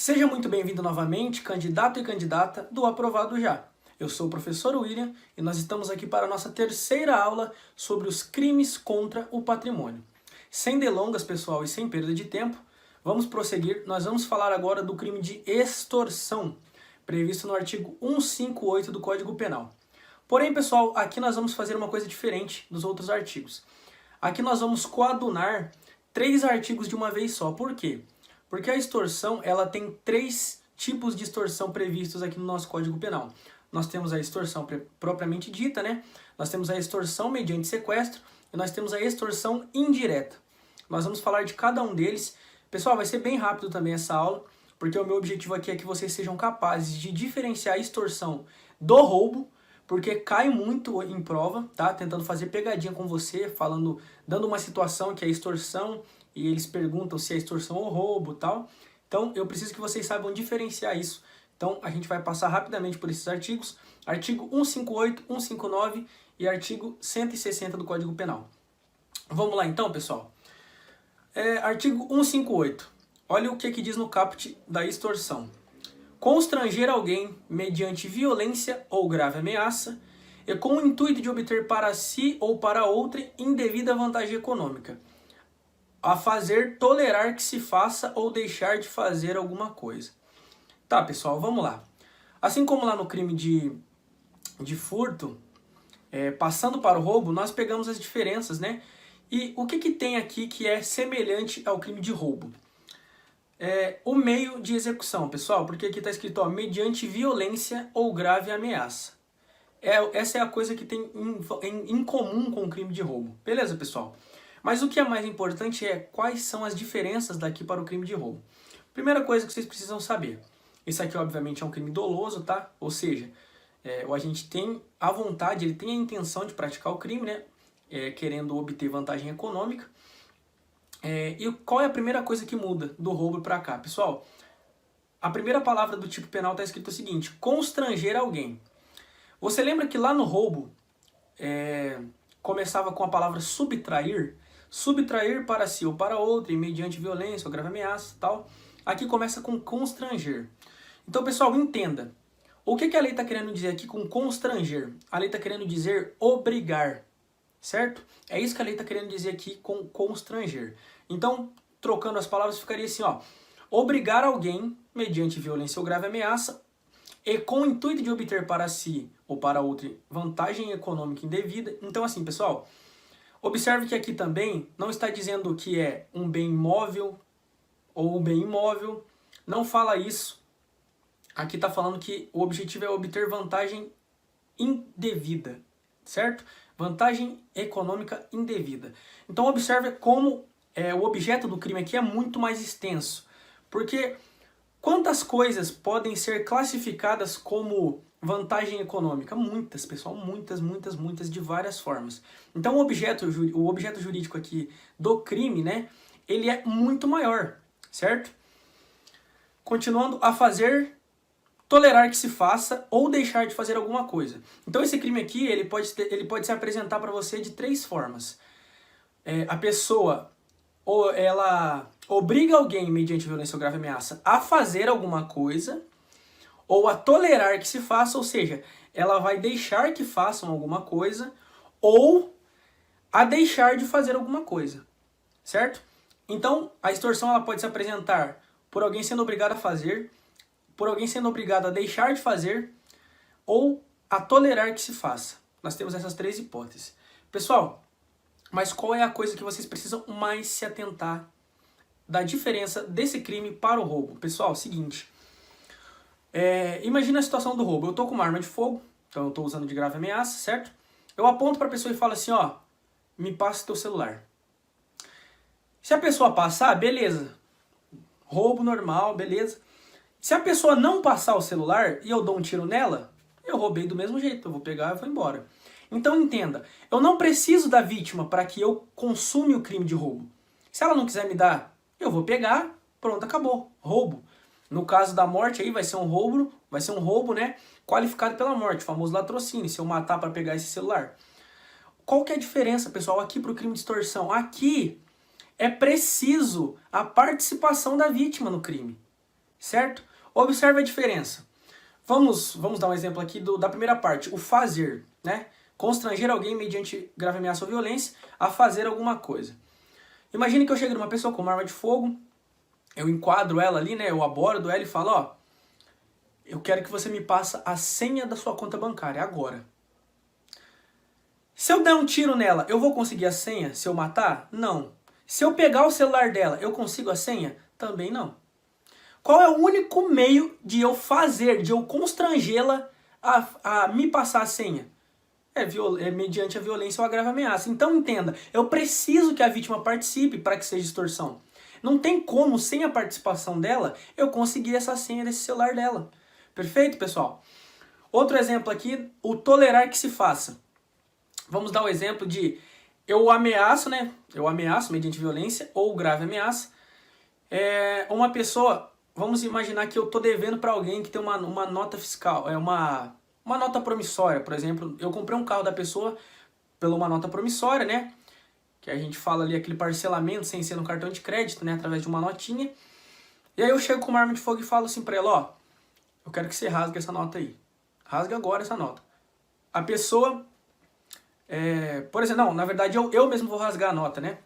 Seja muito bem-vindo novamente, candidato e candidata do Aprovado Já. Eu sou o professor William e nós estamos aqui para a nossa terceira aula sobre os crimes contra o patrimônio. Sem delongas, pessoal, e sem perda de tempo, vamos prosseguir. Nós vamos falar agora do crime de extorsão, previsto no artigo 158 do Código Penal. Porém, pessoal, aqui nós vamos fazer uma coisa diferente dos outros artigos. Aqui nós vamos coadunar 3 artigos de uma vez só. Por quê? Porque a extorsão, ela tem 3 tipos de extorsão previstos aqui no nosso Código Penal. Nós temos a extorsão propriamente dita, né? Nós temos a extorsão mediante sequestro e nós temos a extorsão indireta. Nós vamos falar de cada um deles. Pessoal, vai ser bem rápido também essa aula, porque o meu objetivo aqui é que vocês sejam capazes de diferenciar a extorsão do roubo, porque cai muito em prova, tá? Tentando fazer pegadinha com você, falando, dando uma situação que é extorsão, e eles perguntam se é extorsão ou roubo, tal. Então, eu preciso que vocês saibam diferenciar isso. Então, a gente vai passar rapidamente por esses artigos. Artigo 158, 159 e artigo 160 do Código Penal. Vamos lá então, pessoal. Artigo 158. Olha o que diz no caput da extorsão. Constranger alguém mediante violência ou grave ameaça e com o intuito de obter para si ou para outra indevida vantagem econômica, a fazer tolerar que se faça ou deixar de fazer alguma coisa. Tá, pessoal, vamos lá. Assim como lá no crime de furto, passando para o roubo, nós pegamos as diferenças, né? E o que tem aqui que é semelhante ao crime de roubo? O meio de execução, pessoal, porque aqui está escrito, ó, mediante violência ou grave ameaça. Essa é a coisa que tem em comum com o crime de roubo. Beleza, pessoal? Mas o que é mais importante é quais são as diferenças daqui para o crime de roubo. Primeira coisa que vocês precisam saber. Isso aqui, obviamente, é um crime doloso, tá? Ou seja, o agente tem a vontade, ele tem a intenção de praticar o crime, né? Querendo obter vantagem econômica. E qual é a primeira coisa que muda do roubo para cá? Pessoal, a primeira palavra do tipo penal está escrito o seguinte, constranger alguém. Você lembra que lá no roubo começava com a palavra subtrair? Subtrair para si ou para outro, mediante violência ou grave ameaça, tal. Aqui começa com constranger. Então, pessoal, entenda. O que a lei está querendo dizer aqui com constranger? A lei está querendo dizer obrigar, certo? É isso que a lei está querendo dizer aqui com constranger. Então, trocando as palavras, ficaria assim, ó. Obrigar alguém, mediante violência ou grave ameaça, e com o intuito de obter para si ou para outro vantagem econômica indevida. Então, assim, pessoal, observe que aqui também não está dizendo que é um bem móvel ou um bem imóvel. Não fala isso. Aqui está falando que o objetivo é obter vantagem indevida, certo? Vantagem econômica indevida. Então observe como o objeto do crime aqui é muito mais extenso. Porque quantas coisas podem ser classificadas como vantagem econômica? Muitas, pessoal, muitas, de várias formas. Então o objeto jurídico aqui do crime, né, ele é muito maior, certo? Continuando, a fazer, tolerar que se faça ou deixar de fazer alguma coisa. Então esse crime aqui, ele pode se apresentar para você de 3 formas. A pessoa, ou ela obriga alguém, mediante violência ou grave ameaça, a fazer alguma coisa, ou a tolerar que se faça, ou seja, ela vai deixar que façam alguma coisa, ou a deixar de fazer alguma coisa, certo? Então, a extorsão ela pode se apresentar por alguém sendo obrigado a fazer, por alguém sendo obrigado a deixar de fazer, ou a tolerar que se faça. Nós temos essas 3 hipóteses. Pessoal, mas qual é a coisa que vocês precisam mais se atentar da diferença desse crime para o roubo? Pessoal, seguinte. Imagina a situação do roubo. Eu estou com uma arma de fogo, então eu estou usando de grave ameaça, certo? Eu aponto para a pessoa e falo assim, ó, me passa teu celular. Se a pessoa passar, beleza. Roubo normal, beleza. Se a pessoa não passar o celular e eu dou um tiro nela, eu roubei do mesmo jeito, eu vou pegar e vou embora. Então entenda, eu não preciso da vítima para que eu consuma o crime de roubo. Se ela não quiser me dar, eu vou pegar, pronto, acabou, roubo. No caso da morte aí vai ser um roubo, né, qualificado pela morte, famoso latrocínio, se eu matar para pegar esse celular. Qual que é a diferença, pessoal, aqui para o crime de extorsão? Aqui é preciso a participação da vítima no crime, certo? Observe a diferença. Vamos dar um exemplo aqui da primeira parte, o fazer, né? Constranger alguém mediante grave ameaça ou violência a fazer alguma coisa. Imagine que eu chego numa pessoa com uma arma de fogo, eu enquadro ela ali, né? Eu abordo ela e falo, ó, eu quero que você me passe a senha da sua conta bancária agora. Se eu der um tiro nela, eu vou conseguir a senha se eu matar? Não. Se eu pegar o celular dela, eu consigo a senha? Também não. Qual é o único meio de eu fazer, de eu constrangê-la a me passar a senha? É mediante a violência ou a grave ameaça. Então entenda, eu preciso que a vítima participe para que seja extorsão. Não tem como, sem a participação dela, eu conseguir essa senha desse celular dela. Perfeito, pessoal? Outro exemplo aqui, o tolerar que se faça. Vamos dar o exemplo de eu ameaço, né? Eu ameaço mediante violência ou grave ameaça. Uma pessoa, vamos imaginar que eu estou devendo para alguém que tem uma nota fiscal, uma nota promissória, por exemplo. Eu comprei um carro da pessoa pela uma nota promissória, né? Que a gente fala ali aquele parcelamento sem ser no cartão de crédito, né? Através de uma notinha. E aí eu chego com uma arma de fogo e falo assim para ela, ó, eu quero que você rasgue essa nota aí. Rasgue agora essa nota. A pessoa, por exemplo, não, na verdade eu mesmo vou rasgar a nota, né?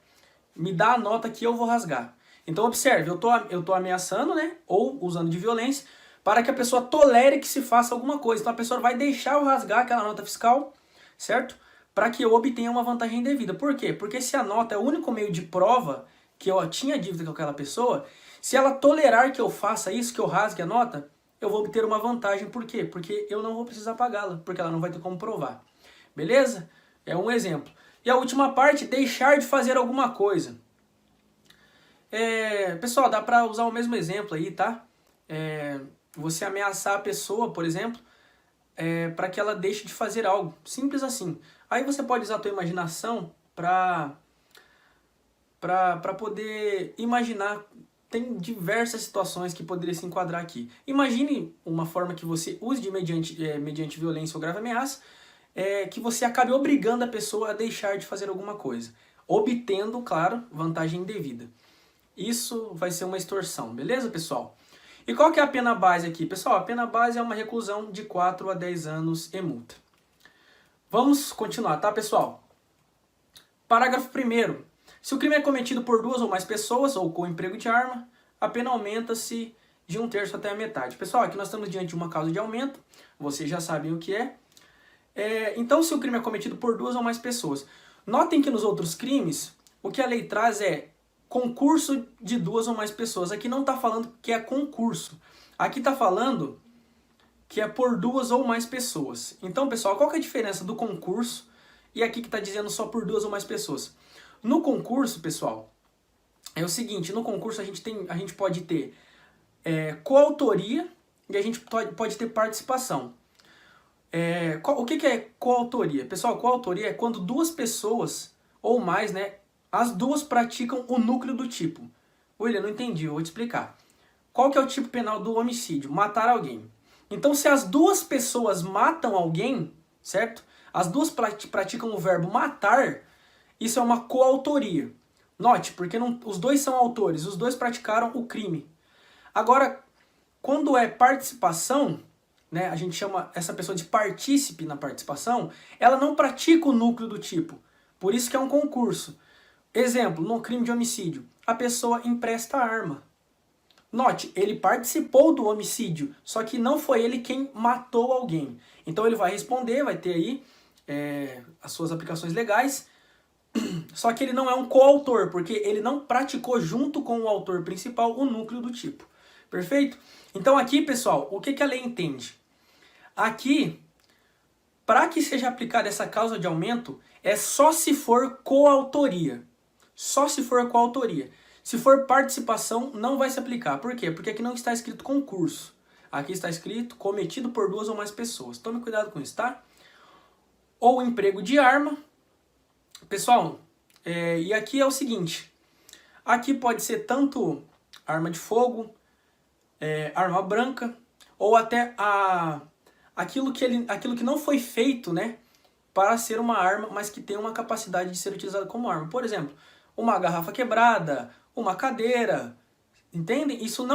Me dá a nota que eu vou rasgar. Então observe, eu tô ameaçando, né? Ou usando de violência para que a pessoa tolere que se faça alguma coisa. Então a pessoa vai deixar eu rasgar aquela nota fiscal, certo? Para que eu obtenha uma vantagem indevida. Por quê? Porque se a nota é o único meio de prova que eu tinha dívida com aquela pessoa, se ela tolerar que eu faça isso, que eu rasgue a nota, eu vou obter uma vantagem. Por quê? Porque eu não vou precisar pagá-la, porque ela não vai ter como provar. Beleza? É um exemplo. E a última parte, deixar de fazer alguma coisa. Pessoal, dá para usar o mesmo exemplo aí, tá? Você ameaçar a pessoa, por exemplo, para que ela deixe de fazer algo. Simples assim. Aí você pode usar a tua imaginação para poder imaginar. Tem diversas situações que poderia se enquadrar aqui. Imagine uma forma que você use de mediante violência ou grave ameaça, que você acabe obrigando a pessoa a deixar de fazer alguma coisa, obtendo, claro, vantagem indevida. Isso vai ser uma extorsão, beleza, pessoal? E qual que é a pena base aqui? Pessoal, a pena base é uma reclusão de 4 a 10 anos e multa. Vamos continuar, tá, pessoal? Parágrafo 1º. Se o crime é cometido por 2 ou mais pessoas ou com emprego de arma, a pena aumenta-se de 1/3 até a metade. Pessoal, aqui nós estamos diante de uma causa de aumento, vocês já sabem o que é. Então, se o crime é cometido por 2 ou mais pessoas. Notem que nos outros crimes, o que a lei traz é concurso de 2 ou mais pessoas. Aqui não está falando que é concurso. Aqui está falando que é por 2 ou mais pessoas. Então, pessoal, qual que é a diferença do concurso e aqui que está dizendo só por 2 ou mais pessoas? No concurso, pessoal, é o seguinte, no concurso a gente pode ter coautoria e a gente pode ter participação. O que é coautoria? Pessoal, coautoria é quando 2 pessoas ou mais, né, as duas praticam o núcleo do tipo. William, não entendi, eu vou te explicar. Qual que é o tipo penal do homicídio? Matar alguém. Então, se as 2 pessoas matam alguém, certo? As 2 praticam o verbo matar, isso é uma coautoria. Note, porque os 2 são autores, os 2 praticaram o crime. Agora, quando é participação, né, a gente chama essa pessoa de partícipe na participação, ela não pratica o núcleo do tipo. Por isso que é um concurso. Exemplo, no crime de homicídio, a pessoa empresta a arma. Note, ele participou do homicídio, só que não foi ele quem matou alguém. Então ele vai responder, vai ter aí as suas aplicações legais, só que ele não é um coautor, porque ele não praticou junto com o autor principal o núcleo do tipo. Perfeito? Então aqui, pessoal, o que a lei entende? Aqui, para que seja aplicada essa causa de aumento, é só se for coautoria. Só se for coautoria. Se for participação, não vai se aplicar. Por quê? Porque aqui não está escrito concurso. Aqui está escrito cometido por 2 ou mais pessoas. Tome cuidado com isso, tá? Ou emprego de arma. Pessoal, e aqui é o seguinte. Aqui pode ser tanto arma de fogo, arma branca, ou até aquilo que não foi feito, né, para ser uma arma, mas que tem uma capacidade de ser utilizada como arma. Por exemplo, uma garrafa quebrada, uma cadeira, Entendem? Isso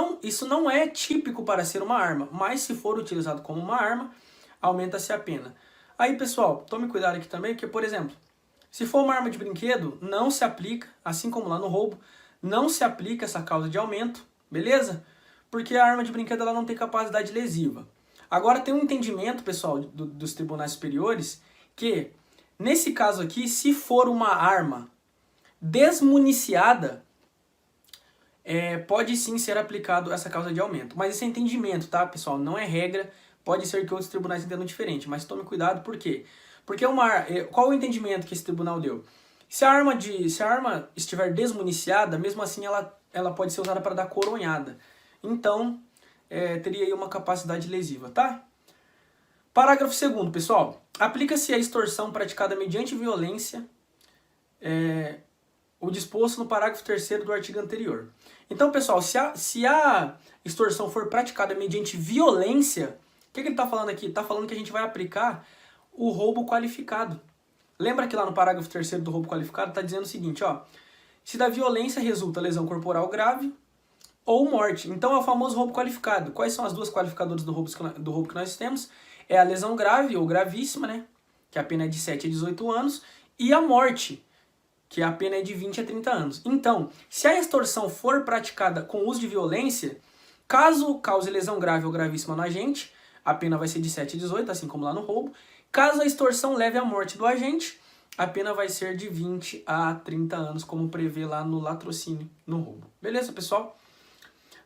não é típico para ser uma arma, mas se for utilizado como uma arma, aumenta-se a pena. Aí, pessoal, tome cuidado aqui também, porque, por exemplo, se for uma arma de brinquedo, não se aplica, assim como lá no roubo, não se aplica essa causa de aumento, beleza? Porque a arma de brinquedo ela não tem capacidade lesiva. Agora tem um entendimento, pessoal, dos tribunais superiores, que nesse caso aqui, se for uma arma desmuniciada, pode sim ser aplicado essa causa de aumento. Mas esse é entendimento, tá, pessoal? Não é regra, pode ser que outros tribunais entendam diferente, mas tome cuidado, por quê? Porque qual o entendimento que esse tribunal deu? Se a arma estiver desmuniciada, mesmo assim ela pode ser usada para dar coronhada. Então, teria aí uma capacidade lesiva, tá? Parágrafo 2º, pessoal. Aplica-se a extorsão praticada mediante violência, o disposto no parágrafo 3º do artigo anterior. Então, pessoal, se a extorsão for praticada mediante violência, o que ele está falando aqui? Está falando que a gente vai aplicar o roubo qualificado. Lembra que lá no parágrafo 3º do roubo qualificado está dizendo o seguinte, ó, se da violência resulta lesão corporal grave ou morte. Então é o famoso roubo qualificado. Quais são as duas qualificadoras do roubo que nós temos? É a lesão grave ou gravíssima, né? Que a pena é de 7 a 18 anos, e a morte, que a pena é de 20 a 30 anos. Então, se a extorsão for praticada com uso de violência, caso cause lesão grave ou gravíssima no agente, a pena vai ser de 7 a 18, assim como lá no roubo. Caso a extorsão leve à morte do agente, a pena vai ser de 20 a 30 anos, como prevê lá no latrocínio no roubo. Beleza, pessoal?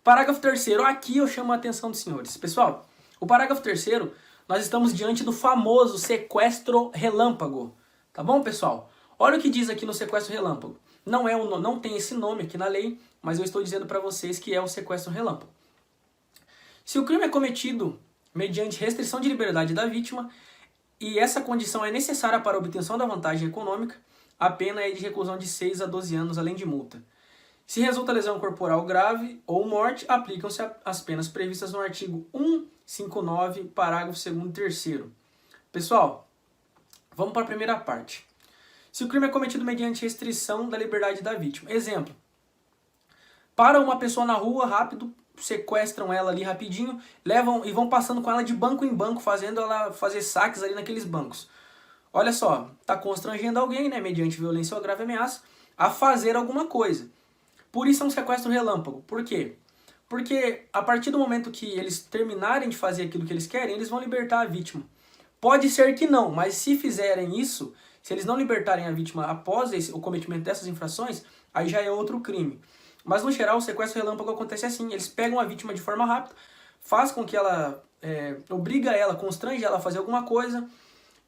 Parágrafo 3º, aqui eu chamo a atenção dos senhores. Pessoal, o parágrafo 3º, nós estamos diante do famoso sequestro relâmpago. Tá bom, pessoal? Olha o que diz aqui no sequestro relâmpago. Não tem esse nome aqui na lei, mas eu estou dizendo para vocês que é o sequestro relâmpago. Se o crime é cometido mediante restrição de liberdade da vítima e essa condição é necessária para a obtenção da vantagem econômica, a pena é de reclusão de 6 a 12 anos, além de multa. Se resulta lesão corporal grave ou morte, aplicam-se as penas previstas no artigo 159, parágrafo 2º e 3º. Pessoal, vamos para a primeira parte. Se o crime é cometido mediante restrição da liberdade da vítima. Exemplo. Para uma pessoa na rua, rápido, sequestram ela ali rapidinho, levam e vão passando com ela de banco em banco, fazendo ela fazer saques ali naqueles bancos. Olha só, está constrangendo alguém, né, mediante violência ou grave ameaça, a fazer alguma coisa. Por isso é um sequestro relâmpago. Por quê? Porque a partir do momento que eles terminarem de fazer aquilo que eles querem, eles vão libertar a vítima. Pode ser que não, mas se fizerem isso, se eles não libertarem a vítima após o cometimento dessas infrações, aí já é outro crime. Mas no geral o sequestro relâmpago acontece assim, eles pegam a vítima de forma rápida, faz com que ela, obriga ela, constrange ela a fazer alguma coisa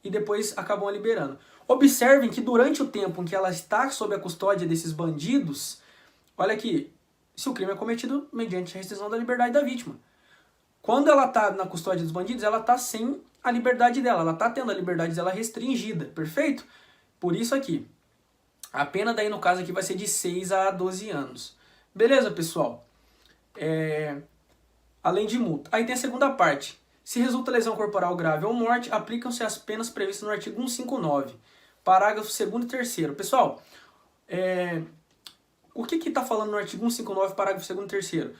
e depois acabam a liberando. Observem que durante o tempo em que ela está sob a custódia desses bandidos, olha aqui, se o crime é cometido mediante a restrição da liberdade da vítima. Quando ela está na custódia dos bandidos, ela está sem a liberdade dela, ela está tendo a liberdade dela restringida, perfeito? Por isso aqui, a pena daí no caso aqui vai ser de 6 a 12 anos. Beleza, pessoal? Além de multa. Aí tem a segunda parte. Se resulta lesão corporal grave ou morte, aplicam-se as penas previstas no artigo 159, parágrafo 2º e 3º. Pessoal, o que está falando no artigo 159, parágrafo 2º e 3º?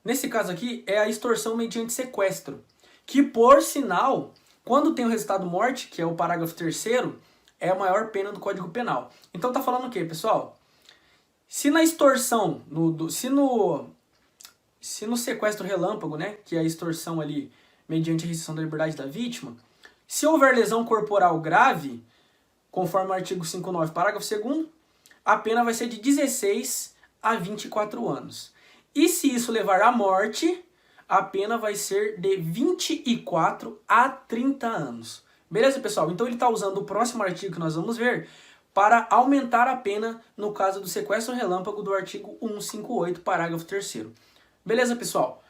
Nesse caso aqui, é a extorsão mediante sequestro, que por sinal, quando tem o resultado morte, que é o parágrafo 3º, é a maior pena do Código Penal. Então tá falando o quê, pessoal? Se na extorsão, se no sequestro relâmpago, né, que é a extorsão ali mediante a restrição da liberdade da vítima, se houver lesão corporal grave, conforme o artigo 59, parágrafo 2º, a pena vai ser de 16 a 24 anos. E se isso levar à morte, a pena vai ser de 24 a 30 anos. Beleza, pessoal? Então ele está usando o próximo artigo que nós vamos ver para aumentar a pena no caso do sequestro relâmpago do artigo 158, parágrafo 3º. Beleza, pessoal?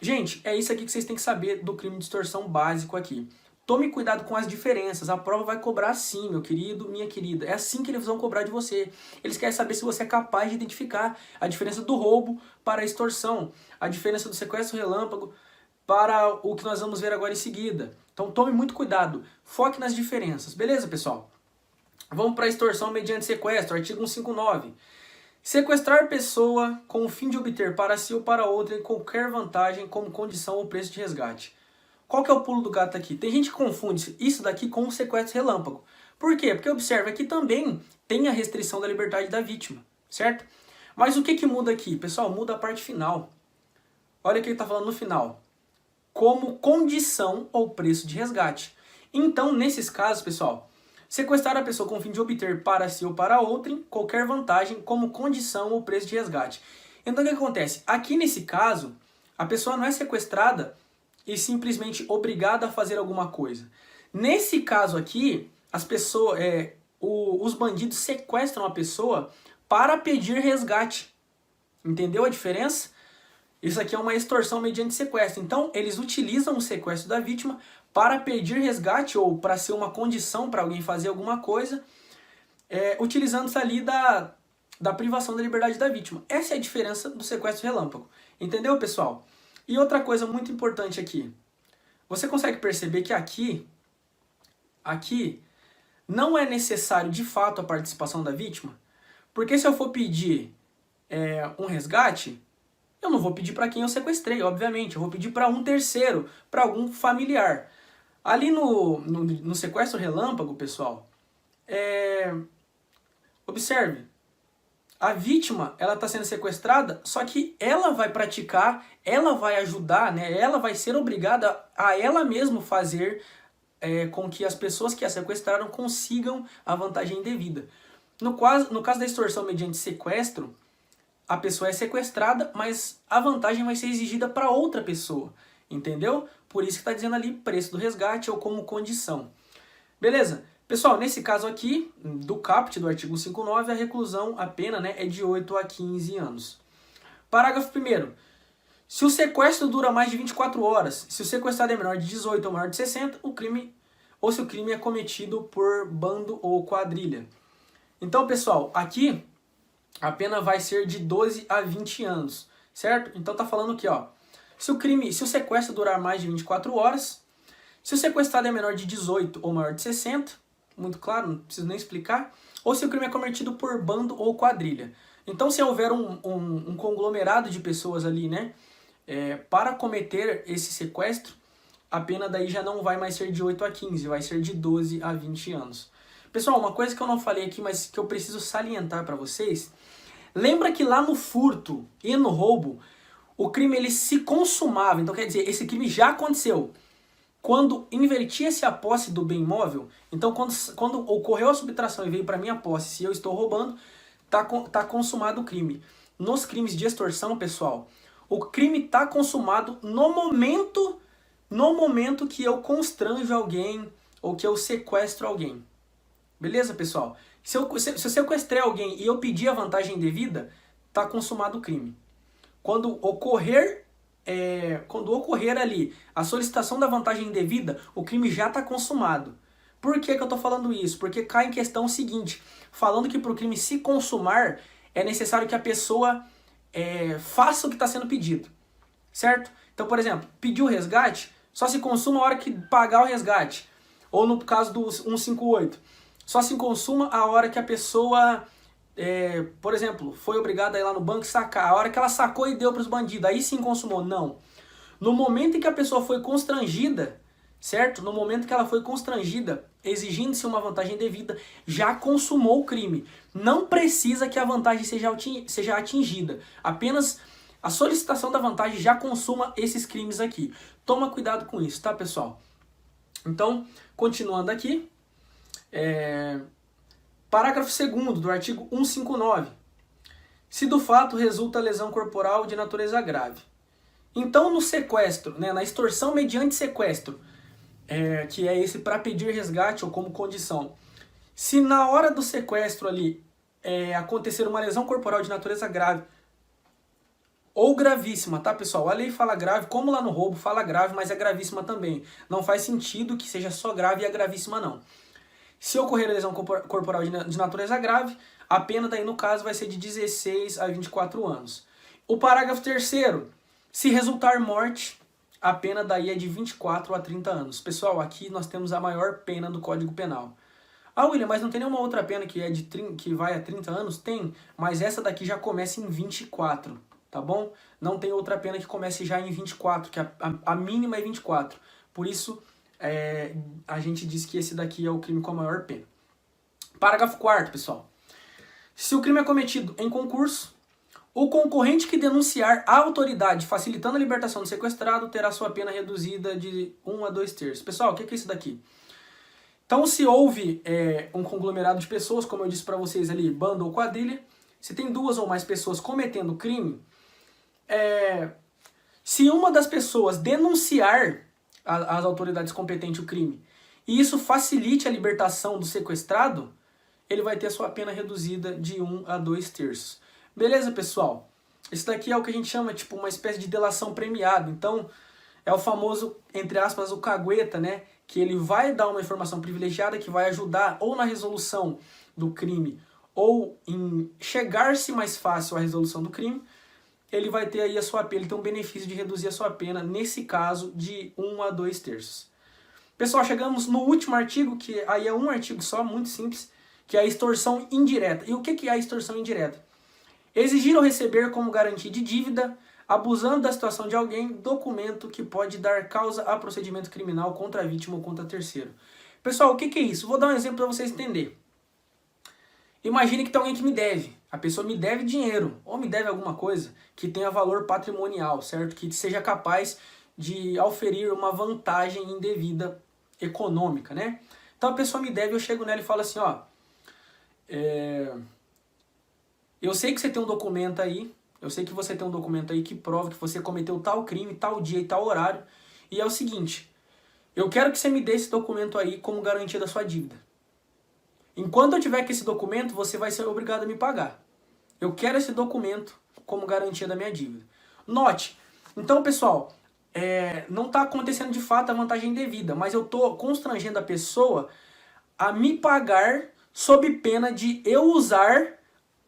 Gente, é isso aqui que vocês têm que saber do crime de extorsão básico aqui. Tome cuidado com as diferenças, a prova vai cobrar sim, meu querido, minha querida. É assim que eles vão cobrar de você. Eles querem saber se você é capaz de identificar a diferença do roubo para a extorsão, a diferença do sequestro relâmpago para o que nós vamos ver agora em seguida. Então tome muito cuidado, foque nas diferenças, beleza, pessoal? Vamos para a extorsão mediante sequestro, artigo 159. Sequestrar pessoa com o fim de obter para si ou para outra qualquer vantagem como condição ou preço de resgate. Qual que é o pulo do gato aqui? Tem gente que confunde isso daqui com um sequestro relâmpago. Por quê? Porque observa, aqui também tem a restrição da liberdade da vítima, certo? Mas o que que muda aqui? Pessoal, muda a parte final. Olha o que ele está falando no final. Como condição ou preço de resgate. Então, nesses casos, pessoal, sequestrar a pessoa com o fim de obter para si ou para outrem qualquer vantagem como condição ou preço de resgate. Então, o que acontece? Aqui nesse caso, a pessoa não é sequestrada e simplesmente obrigada a fazer alguma coisa. Nesse caso aqui, as pessoas, os bandidos sequestram a pessoa para pedir resgate. Entendeu a diferença? Isso aqui é uma extorsão mediante sequestro. Então, eles utilizam o sequestro da vítima para pedir resgate ou para ser uma condição para alguém fazer alguma coisa, utilizando-se ali da privação da liberdade da vítima. Essa é a diferença do sequestro relâmpago. Entendeu, pessoal? E outra coisa muito importante aqui. Você consegue perceber que aqui não é necessário de fato a participação da vítima? Porque se eu for pedir um resgate, eu não vou pedir para quem eu sequestrei, obviamente. Eu vou pedir para um terceiro, para algum familiar. Ali no sequestro relâmpago, pessoal, observe, a vítima ela está sendo sequestrada, só que ela vai praticar, ela vai ajudar, né? Ela vai ser obrigada a ela mesma fazer com que as pessoas que a sequestraram consigam a vantagem indevida. No caso da extorsão mediante sequestro, a pessoa é sequestrada, mas a vantagem vai ser exigida para outra pessoa, entendeu? Por isso que está dizendo ali preço do resgate ou como condição. Beleza? Pessoal, nesse caso aqui, do caput do artigo 159, a reclusão, a pena, né, é de 8 a 15 anos. Parágrafo 1º. Se o sequestro dura mais de 24 horas, se o sequestrado é menor de 18 ou maior de 60, ou se o crime é cometido por bando ou quadrilha. Então, pessoal, aqui a pena vai ser de 12 a 20 anos, certo? Então tá falando aqui, ó, se o sequestro durar mais de 24 horas, se o sequestrado é menor de 18 ou maior de 60, muito claro, não preciso nem explicar, ou se o crime é cometido por bando ou quadrilha. Então, se houver um conglomerado de pessoas ali, né, para cometer esse sequestro, a pena daí já não vai mais ser de 8 a 15, vai ser de 12 a 20 anos. Pessoal, uma coisa que eu não falei aqui, mas que eu preciso salientar para vocês, lembra que lá no furto e no roubo, o crime ele se consumava, então quer dizer, esse crime já aconteceu. Quando invertia-se a posse do bem imóvel, então quando ocorreu a subtração e veio para minha posse, se eu estou roubando, tá consumado o crime. Nos crimes de extorsão, pessoal, o crime está consumado no momento que eu constranjo alguém ou que eu sequestro alguém. Beleza, pessoal? Se eu sequestrei alguém e eu pedir a vantagem indevida, está consumado o crime. Quando ocorrer ali a solicitação da vantagem indevida, o crime já está consumado. Por que eu estou falando isso? Porque cai em questão o seguinte, falando que para o crime se consumar, é necessário que a pessoa faça o que está sendo pedido, certo? Então, por exemplo, pediu o resgate, só se consuma a hora que pagar o resgate. Ou no caso do 158, só se consuma a hora que a pessoa, por exemplo, foi obrigada a ir lá no banco sacar. A hora que ela sacou e deu para os bandidos, aí sim consumou. Não. No momento em que a pessoa foi constrangida, certo? No momento que ela foi constrangida, exigindo-se uma vantagem devida, já consumou o crime. Não precisa que a vantagem seja atingida. Apenas a solicitação da vantagem já consuma esses crimes aqui. Toma cuidado com isso, tá, pessoal? Então, continuando aqui. Parágrafo 2º do artigo 159. Se do fato resulta lesão corporal de natureza grave. Então, no sequestro, né, na extorsão mediante sequestro, que é esse para pedir resgate ou como condição, se na hora do sequestro ali acontecer uma lesão corporal de natureza grave ou gravíssima, tá, pessoal? A lei fala grave, como lá no roubo fala grave, mas é gravíssima também. Não faz sentido que seja só grave e é gravíssima, não. Se ocorrer lesão corporal de natureza grave, a pena daí no caso vai ser de 16 a 24 anos. O parágrafo 3º, se resultar morte, a pena daí é de 24 a 30 anos. Pessoal, aqui nós temos a maior pena do Código Penal. Ah, William, mas não tem nenhuma outra pena que, que vai a 30 anos? Tem, mas essa daqui já começa em 24, tá bom? Não tem outra pena que comece já em 24, que a mínima é 24. Por isso, a gente diz que esse daqui é o crime com a maior pena. Parágrafo 4º, pessoal. Se o crime é cometido em concurso, o concorrente que denunciar a autoridade facilitando a libertação do sequestrado terá sua pena reduzida de 1 a 2/3. Pessoal, o que é isso daqui? Então, se houve um conglomerado de pessoas, como eu disse para vocês ali, bando ou quadrilha, se tem 2 ou mais pessoas cometendo crime, se uma das pessoas denunciar às autoridades competentes o crime, e isso facilite a libertação do sequestrado, ele vai ter a sua pena reduzida de 1 a 2/3. Beleza, pessoal? Isso daqui é o que a gente chama, tipo, uma espécie de delação premiada. Então, é o famoso, entre aspas, o cagueta, né? Que ele vai dar uma informação privilegiada que vai ajudar ou na resolução do crime ou em chegar-se mais fácil à resolução do crime. Ele vai ter aí a sua pena, ele tem um benefício de reduzir a sua pena, nesse caso, de 1 a 2/3. Pessoal, chegamos no último artigo, que aí é um artigo só, muito simples, que é a extorsão indireta. E o que é a extorsão indireta? Exigir ou receber como garantia de dívida, abusando da situação de alguém, documento que pode dar causa a procedimento criminal contra a vítima ou contra terceiro. Pessoal, o que é isso? Vou dar um exemplo para vocês entenderem. Imagine que tem alguém que me deve. A pessoa me deve dinheiro, ou me deve alguma coisa que tenha valor patrimonial, certo? Que seja capaz de auferir uma vantagem indevida econômica, né? Então a pessoa me deve, eu chego nela e falo assim, ó... Eu sei que você tem um documento aí, que prova que você cometeu tal crime, tal dia e tal horário. E é o seguinte, eu quero que você me dê esse documento aí como garantia da sua dívida. Enquanto eu tiver com esse documento, você vai ser obrigado a me pagar. Eu quero esse documento como garantia da minha dívida. Note, então pessoal, não está acontecendo de fato a vantagem indevida, mas eu estou constrangendo a pessoa a me pagar sob pena de eu usar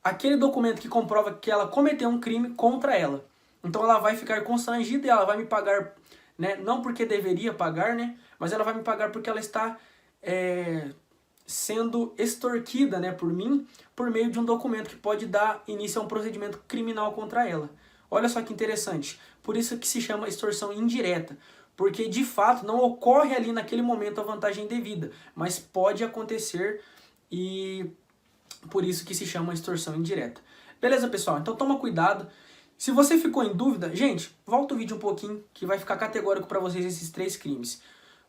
aquele documento que comprova que ela cometeu um crime contra ela. Então ela vai ficar constrangida e ela vai me pagar, né, não porque deveria pagar, né, mas ela vai me pagar porque ela está sendo extorquida, né, por mim, por meio de um documento que pode dar início a um procedimento criminal contra ela. Olha só que interessante. Por isso que se chama extorsão indireta. Porque de fato não ocorre ali naquele momento a vantagem indevida, mas pode acontecer e... por isso que se chama extorsão indireta. Beleza, pessoal? Então toma cuidado. Se você ficou em dúvida, gente, volta o vídeo um pouquinho que vai ficar categórico para vocês esses 3 crimes.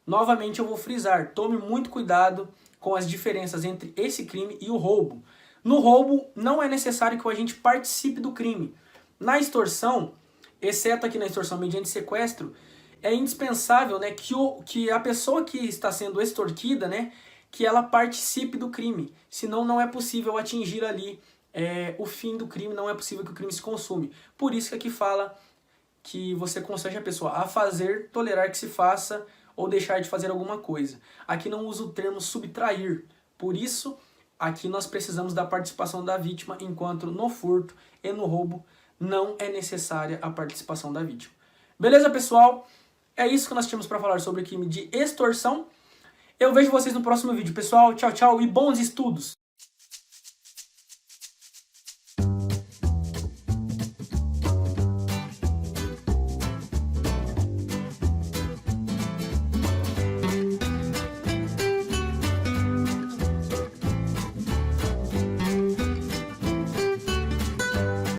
Novamente eu vou frisar, tome muito cuidado com as diferenças entre esse crime e o roubo. No roubo não é necessário que o agente participe do crime. Na extorsão, exceto aqui na extorsão mediante sequestro, é indispensável, né, que a pessoa que está sendo extorquida, né, que ela participe do crime, senão não é possível atingir ali o fim do crime, não é possível que o crime se consume. Por isso que aqui fala que você constrange a pessoa a fazer, tolerar que se faça ou deixar de fazer alguma coisa. Aqui não usa o termo subtrair, por isso aqui nós precisamos da participação da vítima, enquanto no furto e no roubo não é necessária a participação da vítima. Beleza, pessoal? É isso que nós tínhamos para falar sobre o crime de extorsão. Eu vejo vocês no próximo vídeo, pessoal. Tchau, tchau e bons estudos!